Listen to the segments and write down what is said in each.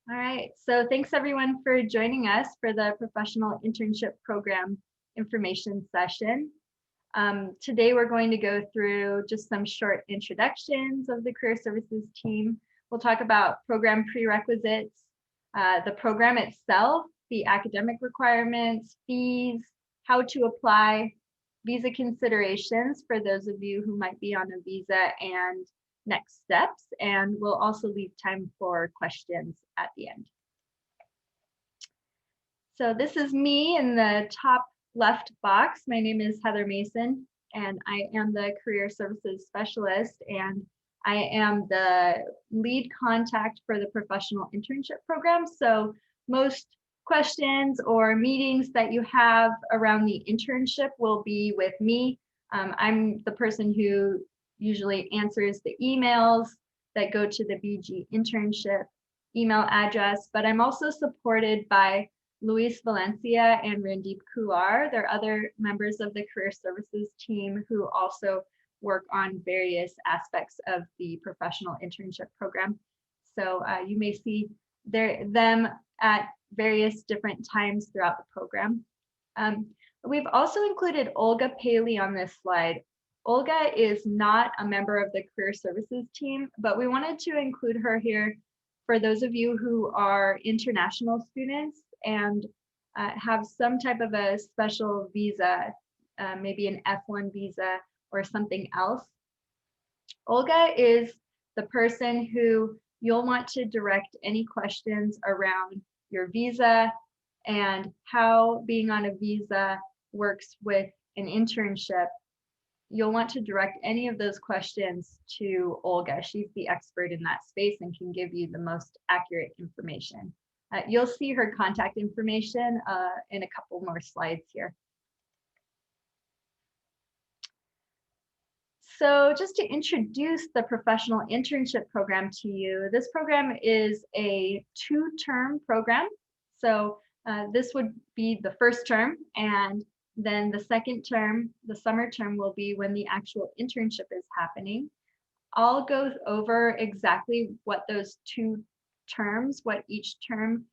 All right, so thanks everyone for joining us for the Professional Internship Program information session. Today we're going to go through just some short introductions of the Career Services team. We'll talk about program prerequisites, the program itself, the academic requirements, fees, how to apply, visa considerations for those of you who might be on a visa, and next steps. And we'll also leave time for questions at the end. So this is me in the top left box. My name is Heather Mason, and I am the Career Services Specialist, and I am the lead contact for the Professional Internship Program. So most questions or meetings that you have around the internship will be with me. I'm the person who usually answers the emails that go to the BG internship email address, but I'm also supported by Luis Valencia and Randeep Kular. They're other members of the Career Services team who also work on various aspects of the Professional Internship Program. So you may see them at various different times throughout the program. We've also included Olga Paley on this slide. Olga is not a member of the Career Services team, but we wanted to include her here for those of you who are international students and have some type of a special visa, maybe an F1 visa or something else. Olga is the person who you'll want to direct any questions around your visa and how being on a visa works with an internship. You'll want to direct any of those questions to Olga. She's the expert in that space and can give you the most accurate information. You'll see her contact information in a couple more slides here. So just to introduce the Professional Internship Program to you, this program is a 2-term program. So this would be the first term, and then the second term, the summer term, will be when the actual internship is happening. I'll go over exactly what those 2 terms, what each term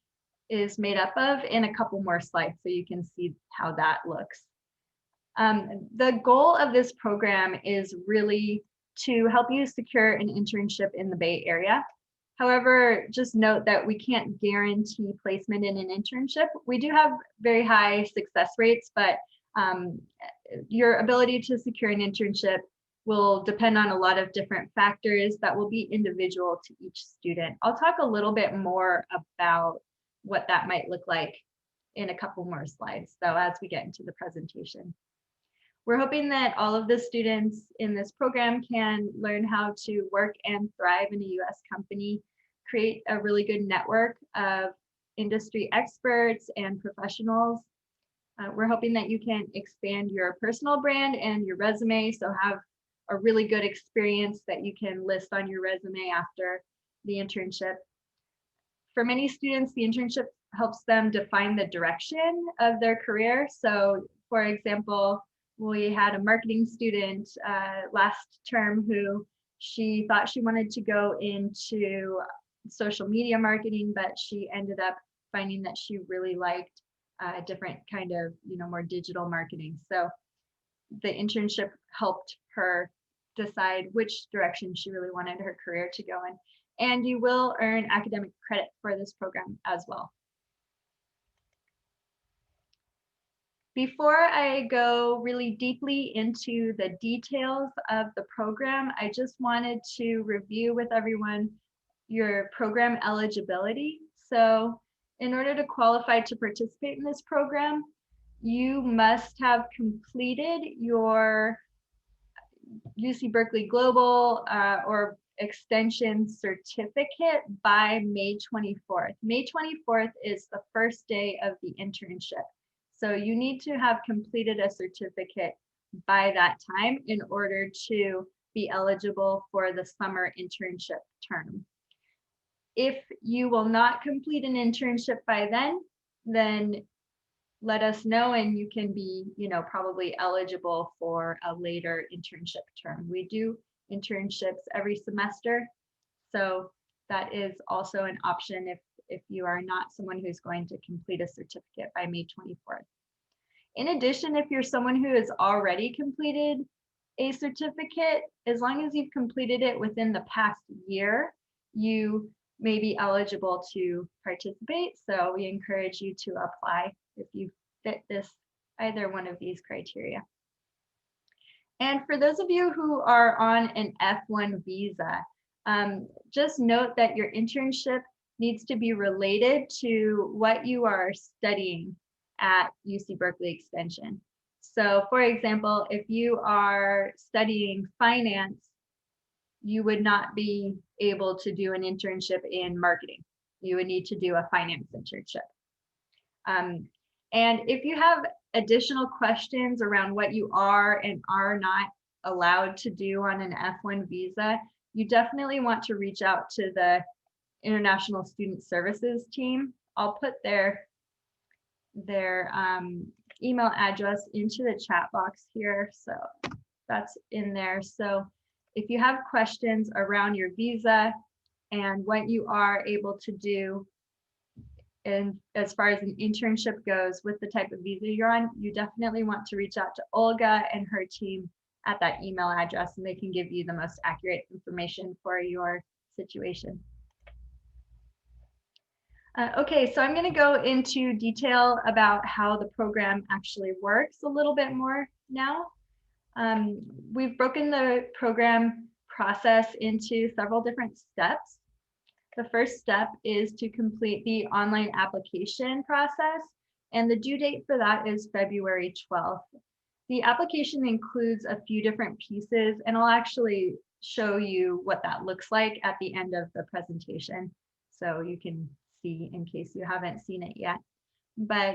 is made up of in a couple more slides so you can see how that looks. The goal of this program is really to help you secure an internship in the Bay Area. However, just note that we can't guarantee placement in an internship. We do have very high success rates, but your ability to secure an internship will depend on a lot of different factors that will be individual to each student. I'll talk a little bit more about what that might look like in a couple more slides, though, as we get into the presentation. We're hoping that all of the students in this program can learn how to work and thrive in a US company, create a really good network of industry experts and professionals. We're hoping that you can expand your personal brand and your resume, so have a really good experience that you can list on your resume after the internship. For many students, the internship helps them define the direction of their career. So, for example, we had a marketing student last term who she thought she wanted to go into social media marketing, but she ended up finding that she really liked a different kind of, more digital marketing. So the internship helped her decide which direction she really wanted her career to go in. And you will earn academic credit for this program as well. Before I go really deeply into the details of the program, I just wanted to review with everyone your program eligibility. So in order to qualify to participate in this program, you must have completed your UC Berkeley Global or extension certificate by May 24th. May 24th is the first day of the internship. So you need to have completed a certificate by that time in order to be eligible for the summer internship term. If you will not complete an internship by then let us know and you can be, probably eligible for a later internship term. We do internships every semester, so that is also an option if you are not someone who's going to complete a certificate by May 24th. In addition, if you're someone who has already completed a certificate, as long as you've completed it within the past year, you may be eligible to participate. So we encourage you to apply if you fit either one of these criteria. And for those of you who are on an F1 visa, just note that your internship needs to be related to what you are studying at UC Berkeley Extension. So for example, if you are studying finance, you would not be able to do an internship in marketing. You would need to do a finance internship. And if you have additional questions around what you are and are not allowed to do on an F1 visa, you definitely want to reach out to the International Student Services team. I'll put their email address into the chat box here. So that's in there. So if you have questions around your visa and what you are able to do, and as far as an internship goes with the type of visa you're on, you definitely want to reach out to Olga and her team at that email address, and they can give you the most accurate information for your situation. Okay, so I'm going to go into detail about how the program actually works a little bit more now. We've broken the program process into several different steps. The first step is to complete the online application process, and the due date for that is February 12th. The application includes a few different pieces, and I'll actually show you what that looks like at the end of the presentation, so you can see in case you haven't seen it yet. But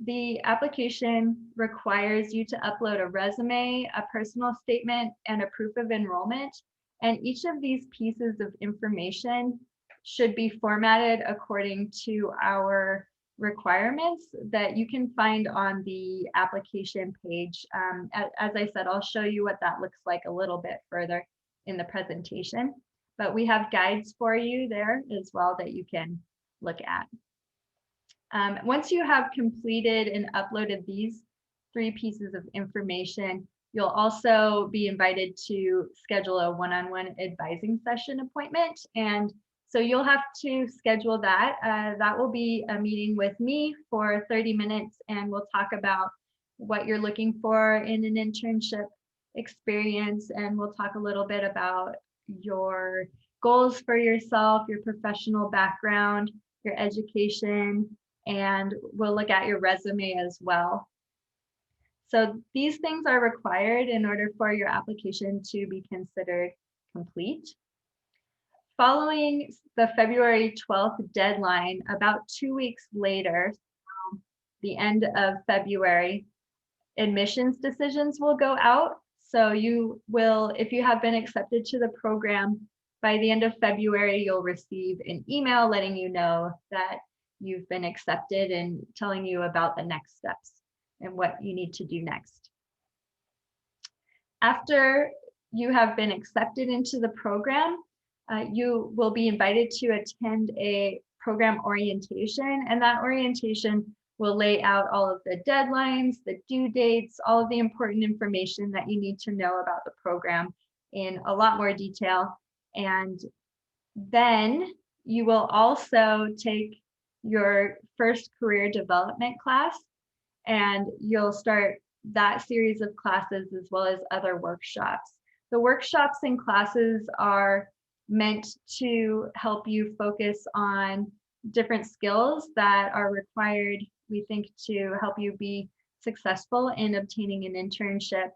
the application requires you to upload a resume, a personal statement, and a proof of enrollment, and each of these pieces of information should be formatted according to our requirements that you can find on the application page. As I said, I'll show you what that looks like a little bit further in the presentation, but we have guides for you there as well that you can look at. Once you have completed and uploaded these 3 pieces of information, you'll also be invited to schedule a one-on-one advising session appointment. And so you'll have to schedule that. That will be a meeting with me for 30 minutes, and we'll talk about what you're looking for in an internship experience, and we'll talk a little bit about your goals for yourself, your professional background, your education, and we'll look at your resume as well. So these things are required in order for your application to be considered complete. Following the February 12th deadline, about 2 weeks later, the end of February, admissions decisions will go out. So you will, if you have been accepted to the program, by the end of February, you'll receive an email letting you know that you've been accepted and telling you about the next steps and what you need to do next. After you have been accepted into the program, you will be invited to attend a program orientation, and that orientation will lay out all of the deadlines, the due dates, all of the important information that you need to know about the program in a lot more detail. And then you will also take your first career development class, and you'll start that series of classes as well as other workshops. The workshops and classes are meant to help you focus on different skills that are required, we think, to help you be successful in obtaining an internship.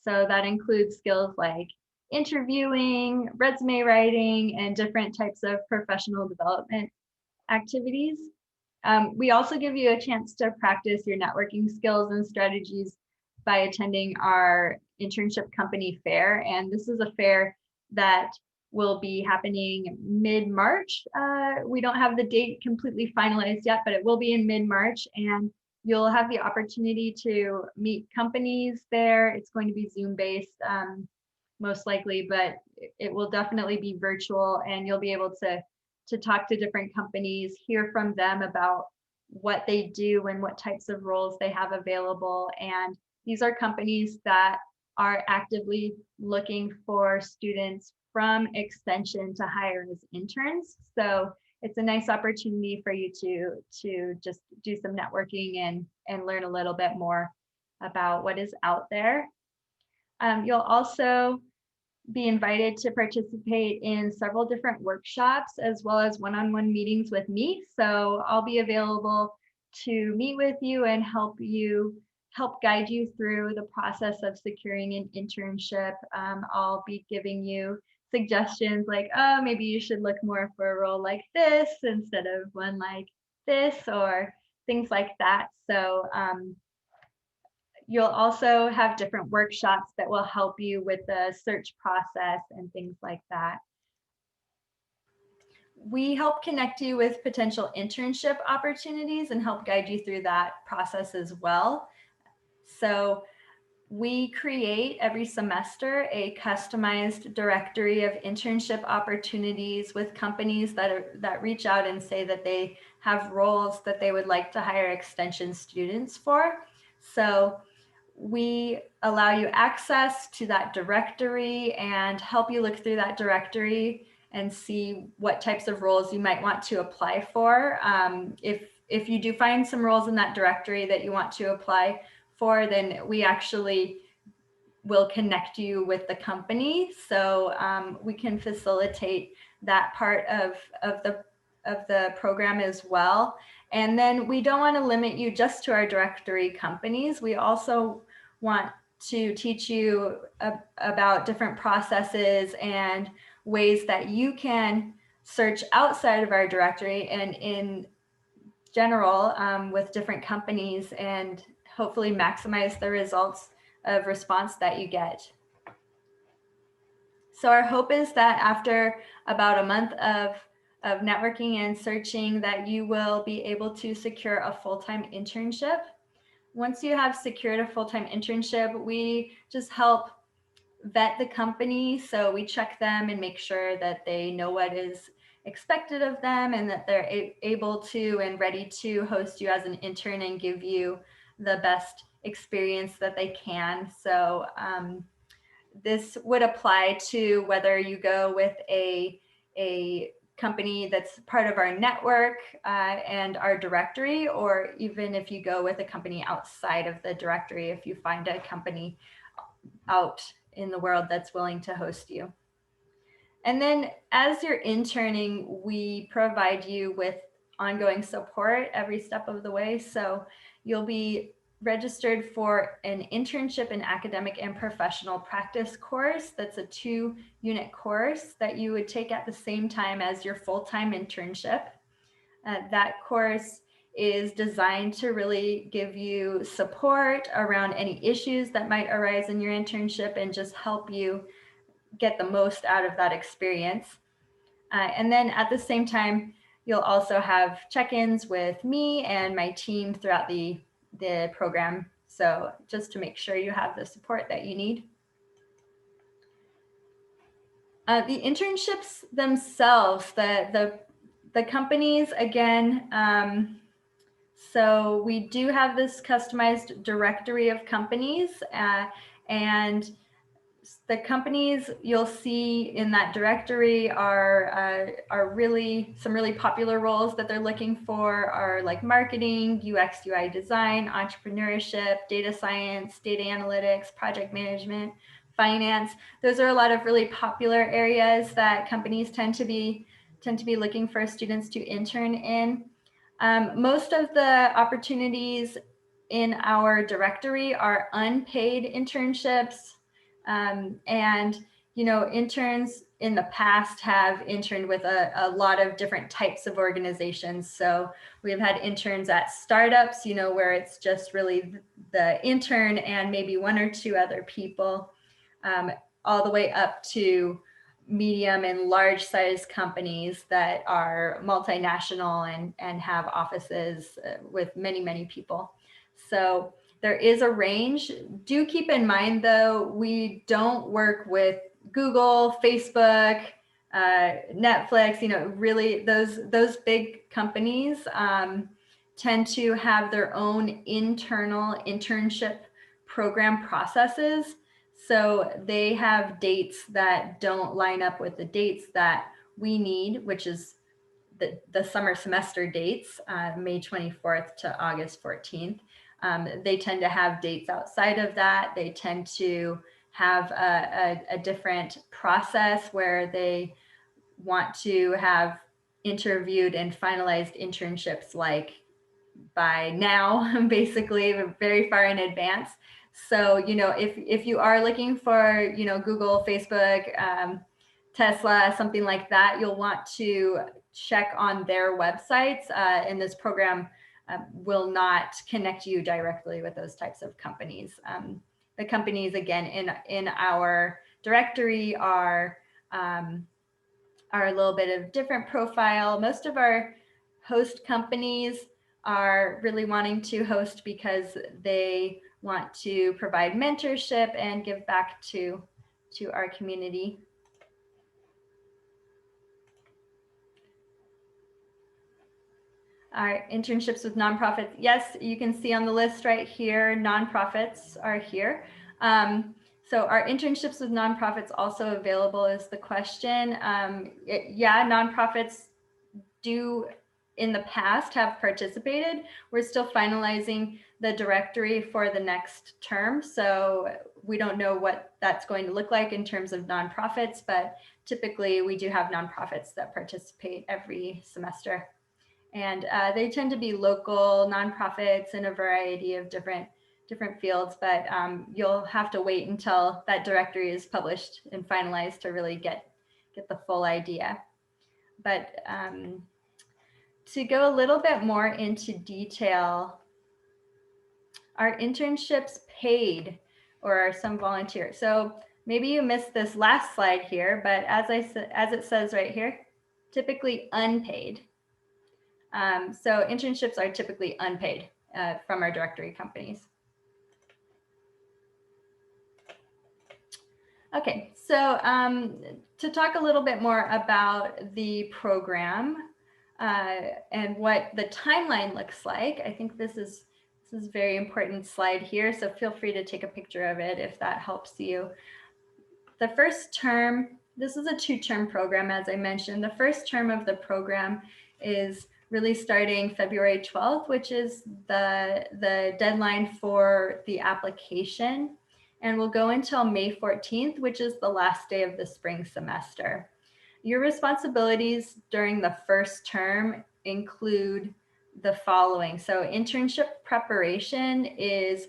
So that includes skills like interviewing, resume writing, and different types of professional development activities. We also give you a chance to practice your networking skills and strategies by attending our internship company fair. And this is a fair that will be happening mid-March. We don't have the date completely finalized yet, but it will be in mid-March, and you'll have the opportunity to meet companies there. It's going to be Zoom-based, most likely, but it will definitely be virtual, and you'll be able to to talk to different companies, hear from them about what they do and what types of roles they have available. And these are companies that are actively looking for students from extension to hire as interns. So it's a nice opportunity for you to just do some networking and learn a little bit more about what is out there. You'll also be invited to participate in several different workshops as well as one-on-one meetings with me. So I'll be available to meet with you and help guide you through the process of securing an internship. I'll be giving you suggestions like, oh, maybe you should look more for a role like this instead of one like this, or things like that. So you'll also have different workshops that will help you with the search process and things like that. We help connect you with potential internship opportunities and help guide you through that process as well. So we create every semester a customized directory of internship opportunities with companies that reach out and say that they have roles that they would like to hire extension students for. So we allow you access to that directory and help you look through that directory and see what types of roles you might want to apply for. If you do find some roles in that directory that you want to apply for, then we actually will connect you with the company. So we can facilitate that part of the program as well. And then we don't want to limit you just to our directory companies. We also want to teach you about different processes and ways that you can search outside of our directory and in general with different companies, and hopefully maximize the results of response that you get. So our hope is that after about a month of networking and searching, that you will be able to secure a full-time internship. Once you have secured a full-time internship, we just help vet the company. So we check them and make sure that they know what is expected of them and that they're able to and ready to host you as an intern and give you the best experience that they can. So this would apply to whether you go with a company that's part of our network and our directory, or even if you go with a company outside of the directory, if you find a company out in the world that's willing to host you. And then as you're interning, we provide you with ongoing support every step of the way. So you'll be registered for an internship in academic and professional practice course. That's a 2-unit course that you would take at the same time as your full-time internship. That course is designed to really give you support around any issues that might arise in your internship and just help you get the most out of that experience. And then at the same time, you'll also have check-ins with me and my team throughout the program. So just to make sure you have the support that you need. The internships themselves, the companies, again, so we do have this customized directory of companies, and the companies you'll see in that directory are really some really popular roles that they're looking for are like marketing, UX, UI design, entrepreneurship, data science, data analytics, project management, finance. Those are a lot of really popular areas that companies tend to be looking for students to intern in. Most of the opportunities in our directory are unpaid internships. And, you know, interns in the past have interned with a lot of different types of organizations. So we've had interns at startups, you know, where it's just really the intern and maybe 1 or 2 other people, all the way up to medium and large size companies that are multinational and have offices with many, many people. So there is a range. Do keep in mind, though, we don't work with Google, Facebook, Netflix, really those big companies tend to have their own internal internship program processes. So they have dates that don't line up with the dates that we need, which is the summer semester dates, May 24th to August 14th. They tend to have dates outside of that. They tend to have a different process where they want to have interviewed and finalized internships like by now, basically very far in advance. So, if you are looking for, Google, Facebook, Tesla, something like that, you'll want to check on their websites, and this program will not connect you directly with those types of companies. The companies, again, in our directory are a little bit of different profile. Most of our host companies are really wanting to host because they want to provide mentorship and give back to our community. Our internships with nonprofits. Yes, you can see on the list right here, nonprofits are here. So are internships with nonprofits also available is the question. Yeah, nonprofits do in the past have participated. We're still finalizing the directory for the next term. So we don't know what that's going to look like in terms of nonprofits, but typically we do have nonprofits that participate every semester. And they tend to be local nonprofits in a variety of different fields, but you'll have to wait until that directory is published and finalized to really get the full idea. But to go a little bit more into detail, are internships paid or are some volunteer? So maybe you missed this last slide here, but as it says right here, typically unpaid. So internships are typically unpaid from our directory companies. Okay, so to talk a little bit more about the program and what the timeline looks like, I think this is a very important slide here, so feel free to take a picture of it if that helps you. The first term, this is a 2-term program, as I mentioned. The first term of the program is really starting February 12th, which is the deadline for the application, and will go until May 14th, which is the last day of the spring semester. Your responsibilities during the first term include the following. So internship preparation is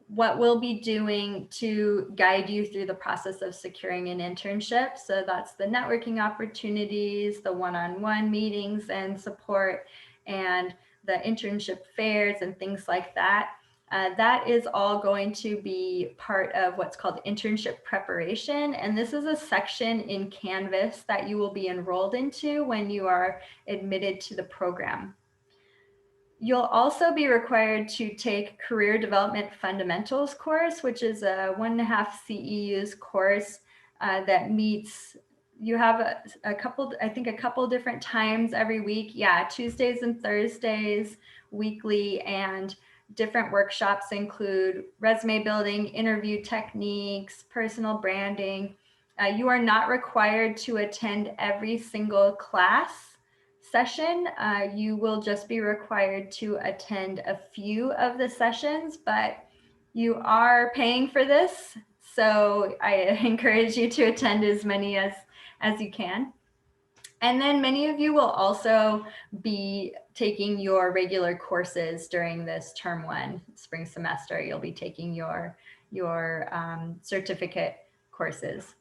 what we'll be doing to guide you through the process of securing an internship. So that's the networking opportunities, the one-on-one meetings and support, and the internship fairs and things like that. That is all going to be part of what's called internship preparation. And this is a section in Canvas that you will be enrolled into when you are admitted to the program. You'll also be required to take Career Development Fundamentals course, which is a 1.5 CEUs course that meets, you have a couple different times every week. Yeah, Tuesdays and Thursdays weekly, and different workshops include resume building, interview techniques, personal branding. You are not required to attend every single class session. You will just be required to attend a few of the sessions, but you are paying for this, so I encourage you to attend as many as you can. And then many of you will also be taking your regular courses during this term 1 spring semester. You'll be taking your certificate courses.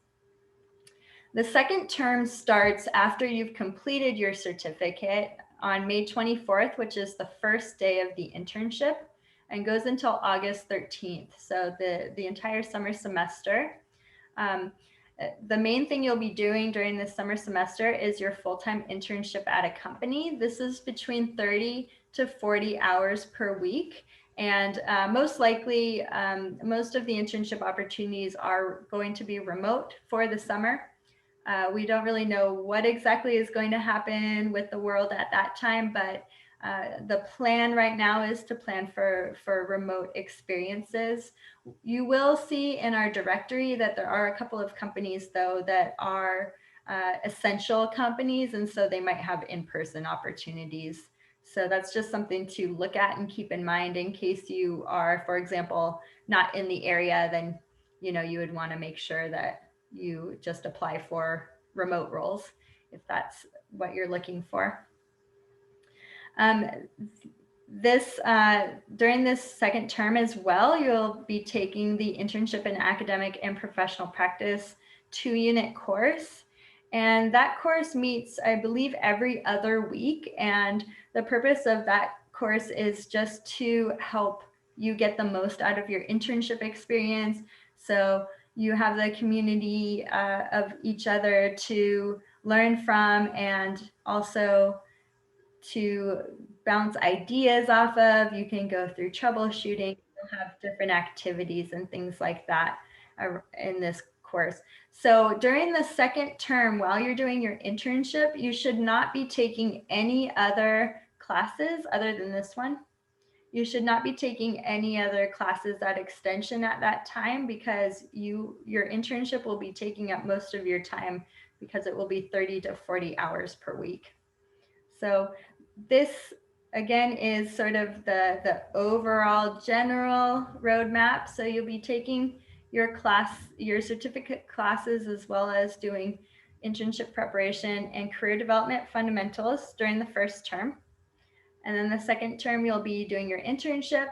The second term starts after you've completed your certificate on May 24th, which is the first day of the internship, and goes until August 13th. So the entire summer semester. The main thing you'll be doing during the summer semester is your full-time internship at a company. This is between 30 to 40 hours per week. And most likely, most of the internship opportunities are going to be remote for the summer. We don't really know what exactly is going to happen with the world at that time, but the plan right now is to plan for remote experiences. You will see in our directory that there are a couple of companies, though, that are essential companies, and so they might have in-person opportunities. So that's just something to look at and keep in mind in case you are, for example, not in the area. Then you would want to make sure that you just apply for remote roles if that's what you're looking for. During this second term as well, you'll be taking the Internship in Academic and Professional Practice 2-unit course. And that course meets, I believe, every other week. And the purpose of that course is just to help you get the most out of your internship experience. So you have the community of each other to learn from, and also to bounce ideas off of. You can go through troubleshooting. You'll have different activities and things like that in this course. So during the second term, while you're doing your internship, you should not be taking any other classes other than this one. You should not be taking any other classes at extension at that time, because your internship will be taking up most of your time, because it will be 30 to 40 hours per week. So this again is sort of the overall general roadmap. So you'll be taking your certificate classes, as well as doing internship preparation and career development fundamentals during the first term. And then the second term, you'll be doing your internship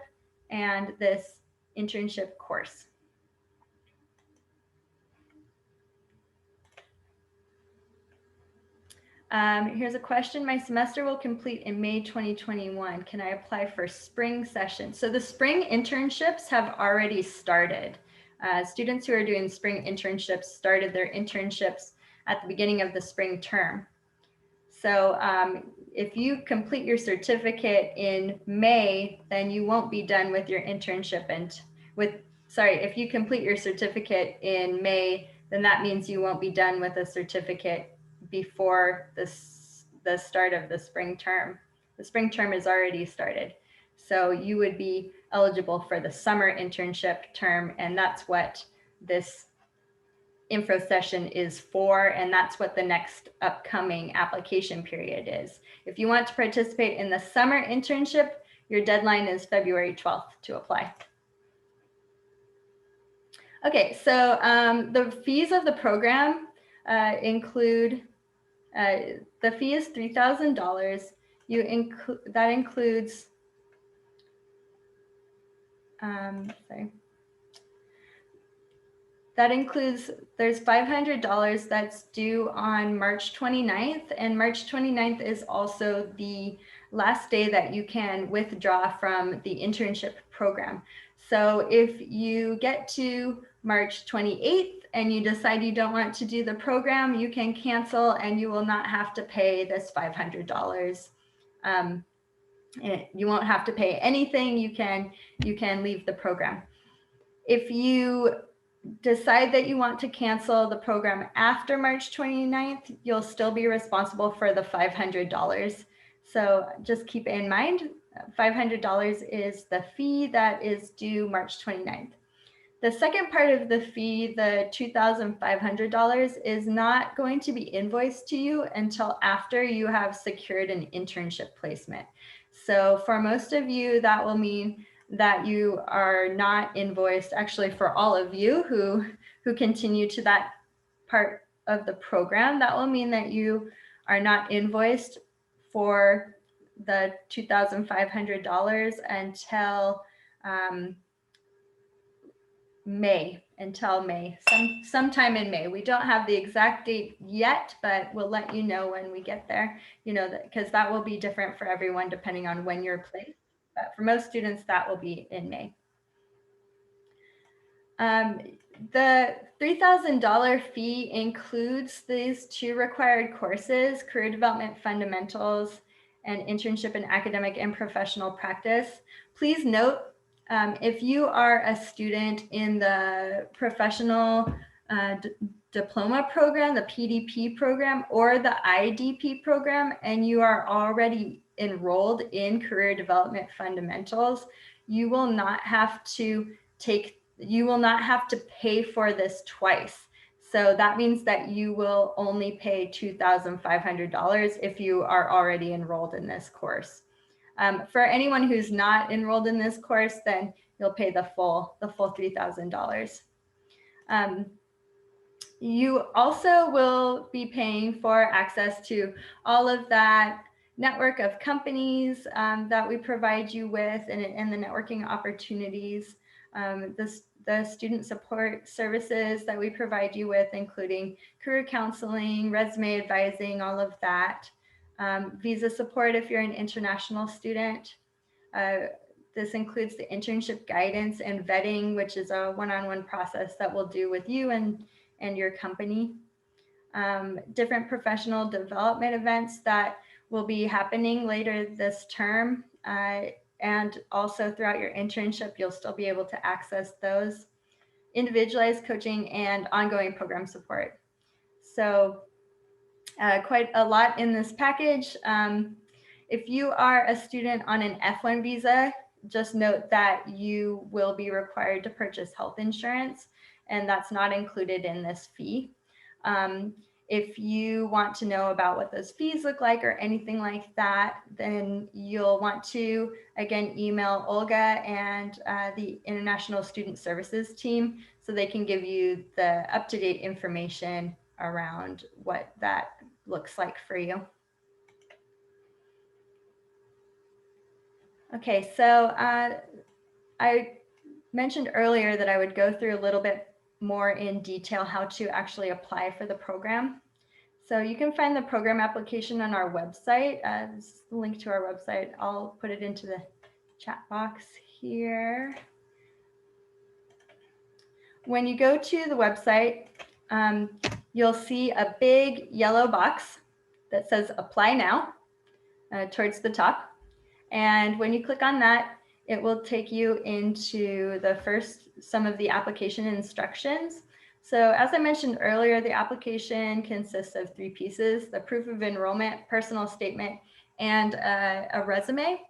and this internship course. Here's a question. My semester will complete in May 2021. Can I apply for spring session? So the spring internships have already started. Students who are doing spring internships started their internships at the beginning of the spring term. So if you complete your certificate in May, then you won't be done with your internship. If you complete your certificate in May, then that means you won't be done with a certificate before the start of the spring term. The spring term is already started. So you would be eligible for the summer internship term, and that's what this info session is for, and that's what the next upcoming application period is. If you want to participate in the summer internship, your deadline is February 12th to apply. Okay, so the fees of the program include, the fee is $3,000. That includes, that includes, there's $500 that's due on March 29th, and March 29th is also the last day that you can withdraw from the internship program. So if you get to March 28th and you decide you don't want to do the program, you can cancel and you will not have to pay this $500. You won't have to pay anything. You can leave the program. If you decide that you want to cancel the program after March 29th, you'll still be responsible for the $500. So just keep in mind, $500 is the fee that is due March 29th. The second part of the fee, the $2,500, is not going to be invoiced to you until after you have secured an internship placement. So for most of you, that will mean that you are not invoiced. Actually, for all of you who continue to that part of the program, that will mean that you are not invoiced for the $2,500 until May, sometime in May. We don't have the exact date yet, but we'll let you know when we get there, because that will be different for everyone depending on when you're placed. But for most students, that will be in May. The $3,000 fee includes these two required courses, Career Development Fundamentals and Internship in Academic and Professional Practice. Please note, if you are a student in the professional diploma program, the PDP program, or the IDP program, and you are already enrolled in Career Development Fundamentals, you will not have to pay for this twice. So that means that you will only pay $2,500 if you are already enrolled in this course. For anyone who's not enrolled in this course, then you'll pay the full $3,000. You also will be paying for access to all of that network of companies that we provide you with, and the networking opportunities, the student support services that we provide you with, including career counseling, resume advising, all of that. Visa support if you're an international student. This includes the internship guidance and vetting, which is a one-on-one process that we'll do with you and your company. Different professional development events that will be happening later this term. And also throughout your internship, you'll still be able to access those. Individualized coaching and ongoing program support. So quite a lot in this package. If you are a student on an F1 visa, just note that you will be required to purchase health insurance, and that's not included in this fee. If you want to know about what those fees look like or anything like that, then you'll want to, again, email Olga and the International Student Services team so they can give you the up-to-date information around what that looks like for you. Okay, so I mentioned earlier that I would go through a little bit more in detail how to actually apply for the program. So you can find the program application on our website. This is the link to our website. I'll put it into the chat box here. When you go to the website, you'll see a big yellow box that says apply now towards the top. And when you click on that, it will take you into some of the application instructions. So as I mentioned earlier, the application consists of 3 pieces: the proof of enrollment, personal statement, and a resume.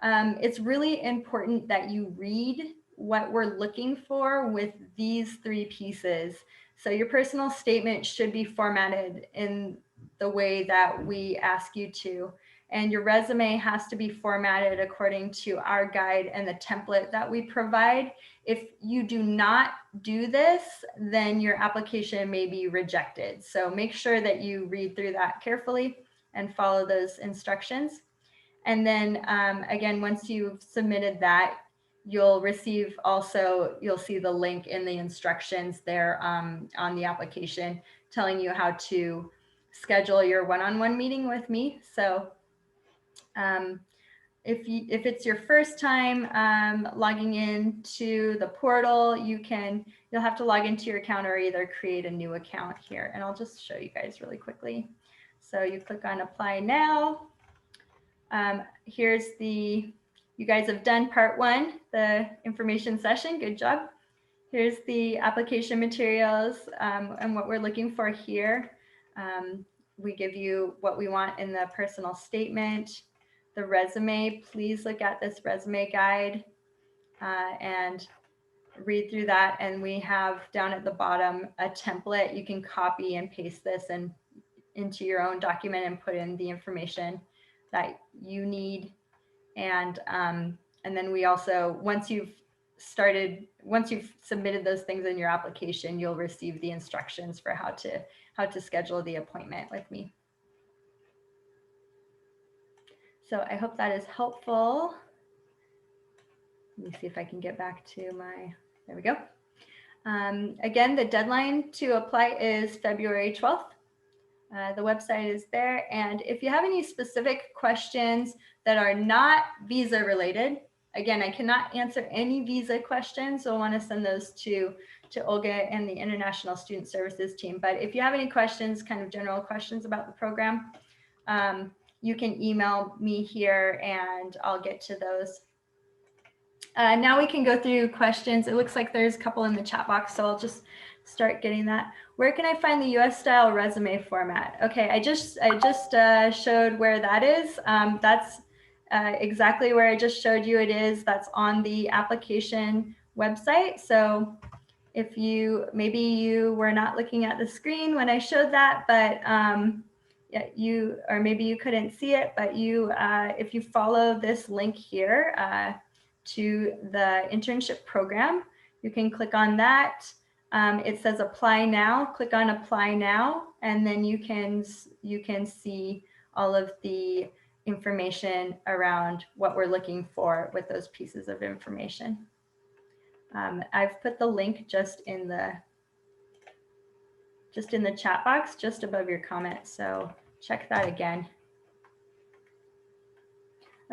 It's really important that you read what we're looking for with these 3 pieces. So your personal statement should be formatted in the way that we ask you to. And your resume has to be formatted according to our guide and the template that we provide. If you do not do this, then your application may be rejected. So make sure that you read through that carefully and follow those instructions. And then again, once you've submitted that, you'll see the link in the instructions there on the application telling you how to schedule your one-on-one meeting with me. So if it's your first time logging into the portal, you'll have to log into your account or either create a new account here. And I'll just show you guys really quickly. So you click on apply now. You guys have done part 1, the information session. Good job. Here's the application materials and what we're looking for here. We give you what we want in the personal statement. The resume, please look at this resume guide and read through that. And we have down at the bottom a template. You can copy and paste this into your own document and put in the information that you need. And then we also, once you've submitted those things in your application, you'll receive the instructions for how to schedule the appointment with me. So I hope that is helpful. Let me see if I can get back to there we go. Again, the deadline to apply is February 12th. The website is there. And if you have any specific questions that are not visa related, again, I cannot answer any visa questions, so I want to send those to Olga and the International Student Services team. But if you have any questions, kind of general questions about the program, you can email me here and I'll get to those. Now we can go through questions. It looks like there's a couple in the chat box, so I'll just start getting that. Where can I find the US style resume format? Okay, I just showed where that is. That's exactly where I just showed you it is. That's on the application website. So if maybe you were not looking at the screen when I showed that, but yeah, or maybe you couldn't see it, but if you follow this link here to the internship program, you can click on that. It says apply now, click on apply now, and then you can see all of the information around what we're looking for with those pieces of information. I've put the link just in the chat box, just above your comment. So check that again.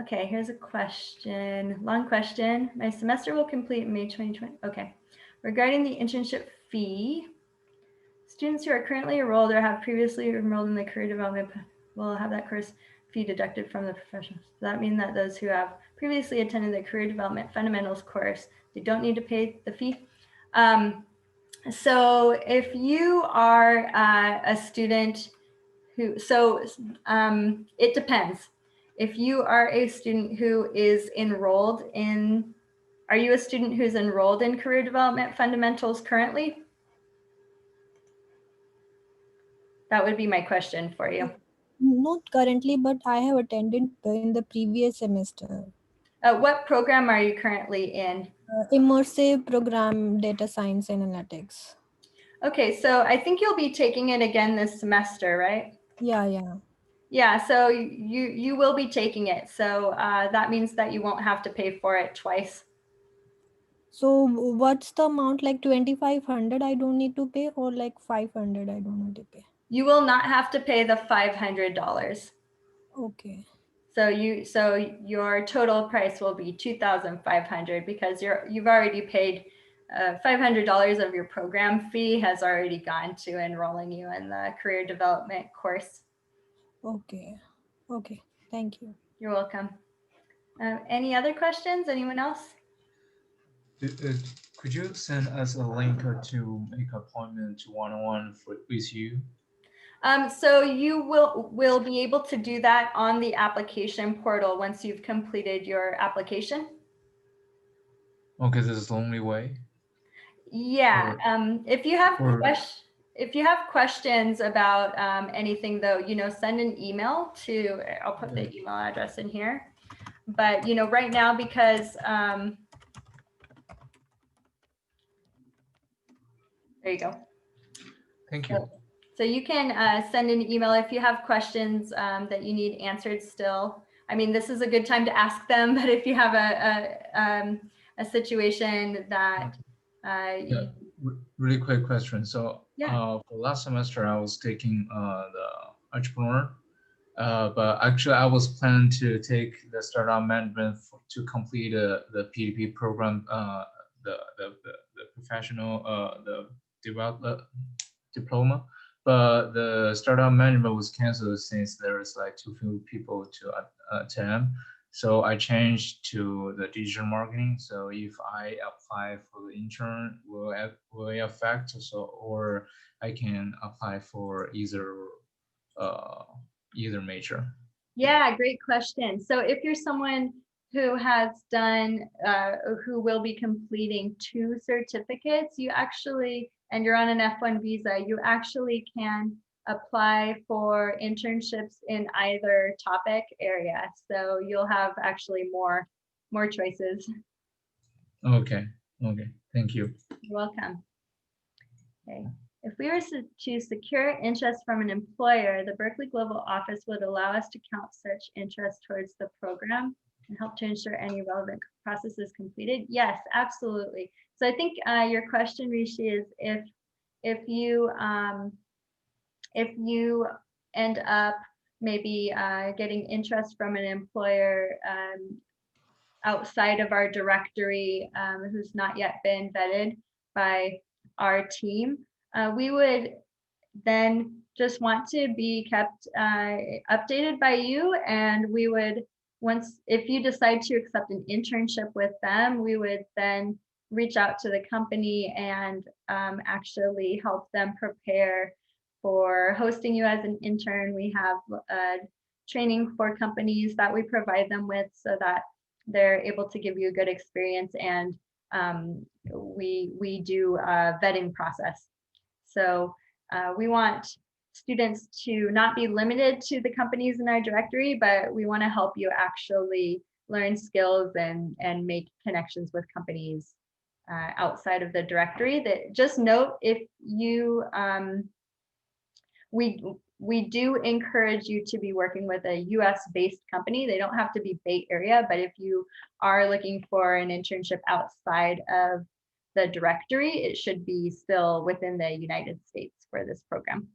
Okay, here's a question, long question. My semester will complete in May 2020. Okay, regarding the internship fee, students who are currently enrolled or have previously enrolled in the career development will have that course fee deducted from the professionals. Does that mean that those who have previously attended the career development fundamentals course, they don't need to pay the fee? So if you are a student who, it depends. If you are a student who is enrolled in, are you a student who's enrolled in career development fundamentals currently? That would be my question for you. Not currently, but I have attended in the previous semester. What program are you currently in? Immersive program, data science and analytics. Okay, so I think you'll be taking it again this semester, right? Yeah. Yeah, so you will be taking it. So that means that you won't have to pay for it twice. So what's the amount, like 2,500 I don't need to pay, or like 500 I don't need to pay? You will not have to pay the $500. Okay. So your total price will be $2,500 because you've already paid $500 of your program fee has already gone to enrolling you in the career development course. Okay. Thank you. You're welcome. Any other questions? Anyone else? Could you send us a link to make an appointment one-on-one with you? So you will be able to do that on the application portal once you've completed your application. Okay, this is the only way. Yeah. If you have questions about anything, though, send an email to. I'll put the email address in here. But right now, because there you go. Thank you. So you can send an email if you have questions that you need answered still. I mean, this is a good time to ask them, but if you have a situation that really quick question. So yeah. for last semester, I was taking the entrepreneur, but actually I was planning to take the startup management to complete the PDP program, the professional the diploma, but the startup management was canceled since there is like too few people to attend. So I changed to the digital marketing. So if I apply for the intern, will it affect? So, or I can apply for either major. Yeah, great question. So if you're someone who has done, who will be completing 2 certificates, you actually, and you're on an F1 visa, you actually can apply for internships in either topic area. So you'll have actually more choices. Okay. Thank you. You're welcome. Okay. If we were to secure interest from an employer, the Berkeley Global Office would allow us to count such interest towards the program and help to ensure any relevant process is completed. Yes, absolutely. So I think your question, Rishi, is if you end up maybe getting interest from an employer outside of our directory who's not yet been vetted by our team, we would then just want to be kept updated by you, and we would, if you decide to accept an internship with them, we would then reach out to the company and actually help them prepare for hosting you as an intern. We have training for companies that we provide them with so that they're able to give you a good experience, and we do a vetting process. So we want students to not be limited to the companies in our directory, but we want to help you actually learn skills and make connections with companies outside of the directory. That just note, if you we do encourage you to be working with a US based company. They don't have to be Bay Area, but if you are looking for an internship outside of the directory, it should be still within the United States for this program.